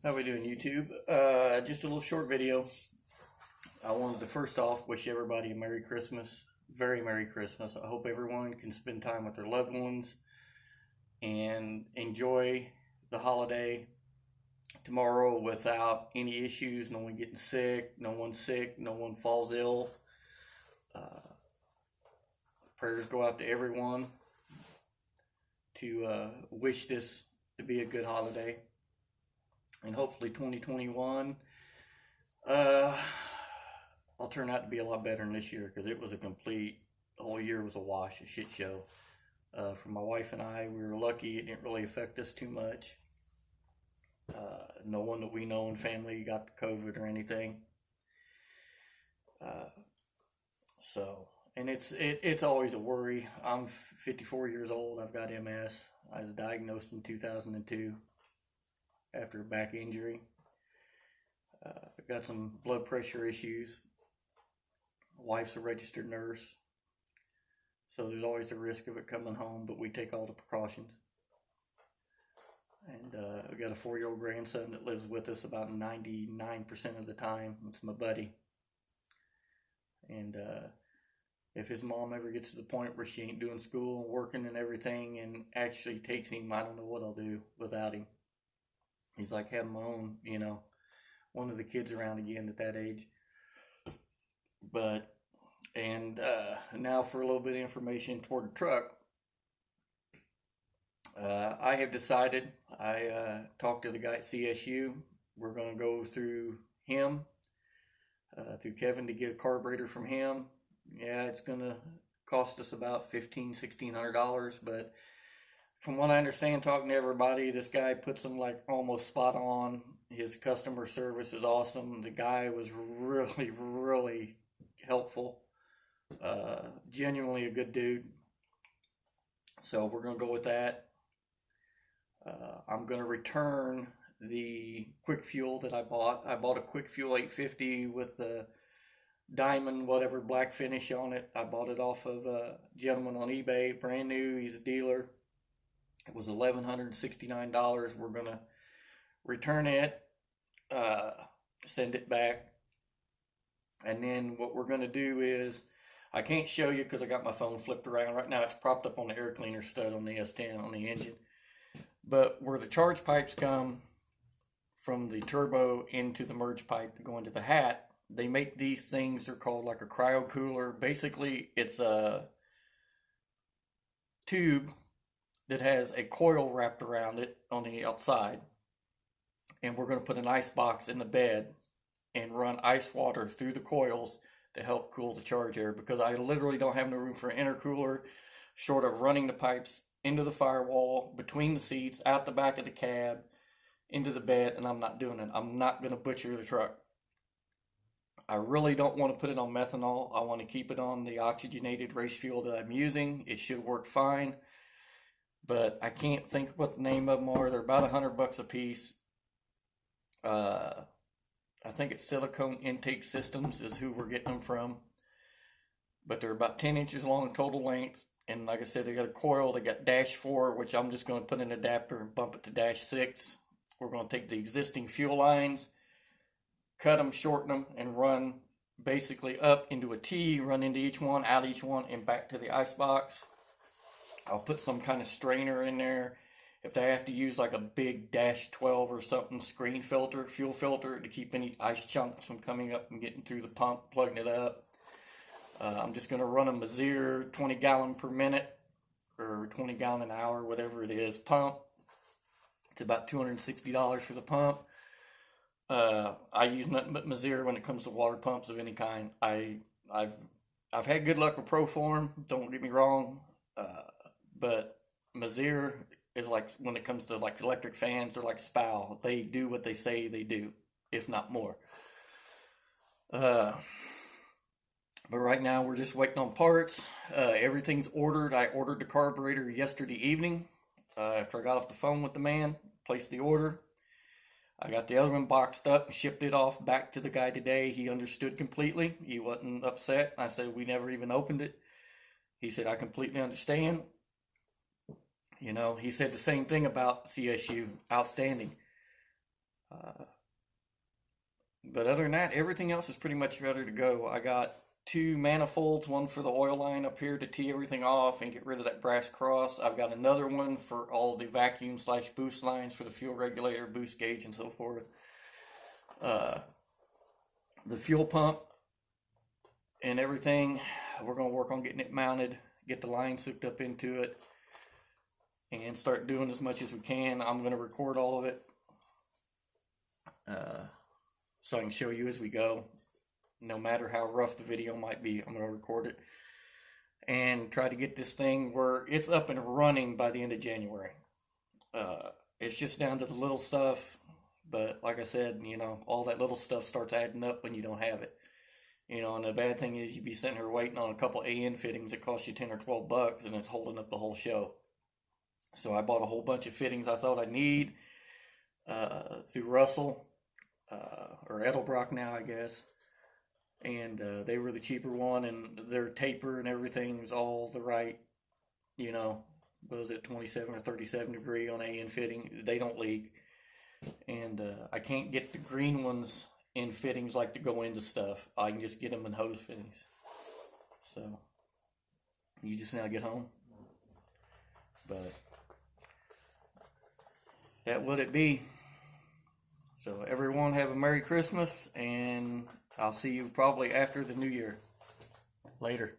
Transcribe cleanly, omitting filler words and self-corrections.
How we doing, YouTube? Just a little short video. I wanted to first off wish everybody a Merry Christmas. Very Merry Christmas. I hope everyone can spend time with their loved ones and enjoy the holiday tomorrow without any issues. No one getting sick. No one's sick. No one falls ill. Prayers go out to everyone to wish this to be a good holiday. And hopefully 2021, I'll turn out to be a lot better than this year, because it was the whole year was a wash, a shit show. For my wife and I, we were lucky it didn't really affect us too much. No one that we know in family got the COVID or anything. And it's always a worry. I'm 54 years old. I've got MS. I was diagnosed in 2002 after a back injury. I've got some blood pressure issues. My wife's a registered nurse, so there's always the risk of it coming home, but we take all the precautions. And I've got a 4-year-old grandson that lives with us about 99% of the time. It's my buddy. And if his mom ever gets to the point where she ain't doing school and working and everything and actually takes him, I don't know what I'll do without him. He's like having my own, one of the kids around again at that age. And now for a little bit of information toward the truck. I have decided, I talked to the guy at CSU. We're going to go through him, through Kevin, to get a carburetor from him. Yeah, it's going to cost us about $1,600, but from what I understand, talking to everybody, this guy puts them like almost spot on. His customer service is awesome. The guy was really, really helpful. Genuinely a good dude. So we're going to go with that. I'm going to return the Quick Fuel that I bought. I bought a Quick Fuel 850 with the diamond, whatever, black finish on it. I bought it off of a gentleman on eBay, brand new. He's a dealer. It was $1,169. We're going to return it, send it back. And then what we're going to do is, I can't show you because I got my phone flipped around. Right now it's propped up on the air cleaner stud on the S10 on the engine. But where the charge pipes come from the turbo into the merge pipe to go into the hat, they make these things, they're called like a cryo cooler. Basically, it's a tube that has a coil wrapped around it on the outside, and we're going to put an ice box in the bed and run ice water through the coils to help cool the charge air, because I literally don't have no room for an intercooler short of running the pipes into the firewall, between the seats, out the back of the cab, into the bed, and I'm not doing it. I'm not going to butcher the truck. I really don't want to put it on methanol. I want to keep it on the oxygenated race fuel that I'm using. It should work fine, but I can't think what the name of them are. They're about $100 a piece. I think it's Silicone Intake Systems is who we're getting them from. But they're about 10 inches long total length. And like I said, they got a coil. They got dash 4, which I'm just going to put an adapter and bump it to dash 6. We're going to take the existing fuel lines, cut them, shorten them, and run basically up into a T, run into each one, out each one, and back to the ice box. I'll put some kind of strainer in there. If they have to use like a big dash 12 or something, screen filter, fuel filter, to keep any ice chunks from coming up and getting through the pump, plugging it up. I'm just going to run a Mazir 20 gallon per minute, or 20 gallon an hour, whatever it is, pump. It's about $260 for the pump. I use nothing but Mazir when it comes to water pumps of any kind. I've had good luck with Proform, don't get me wrong, but Mazir is like, when it comes to like electric fans, they're like SPOW. They do what they say they do, if not more. But right now we're just waiting on parts. Everything's ordered. I ordered the carburetor yesterday evening. After I got off the phone with the man, placed the order. I got the other one boxed up and shipped it off back to the guy today. He understood completely. He wasn't upset. I said, we never even opened it. He said, I completely understand. He said the same thing about CSU. Outstanding. But other than that, everything else is pretty much ready to go. I got two manifolds, one for the oil line up here to tee everything off and get rid of that brass cross. I've got another one for all the vacuum slash boost lines for the fuel regulator, boost gauge, and so forth. The fuel pump and everything, we're going to work on getting it mounted, get the lines hooked up into it, and start doing as much as we can. I'm going to record all of it so I can show you as we go. No matter how rough the video might be, I'm going to record it and try to get this thing where it's up and running by the end of January. It's just down to the little stuff, but like I said, you know, all that little stuff starts adding up when you don't have it. You know, and the bad thing is you'd be sitting here waiting on a couple AN fittings that cost you 10 or 12 bucks, and it's holding up the whole show. So I bought a whole bunch of fittings I thought I'd need through Russell or Edelbrock now, I guess. And they were the cheaper one, and their taper and everything was all the right, you know, was it 27 or 37 degree on AN fitting. They don't leak. And I can't get the green ones in fittings like to go into stuff. I can just get them in hose fittings. So you just now get home. But that would it be. So everyone have a Merry Christmas, and I'll see you probably after the New Year. Later.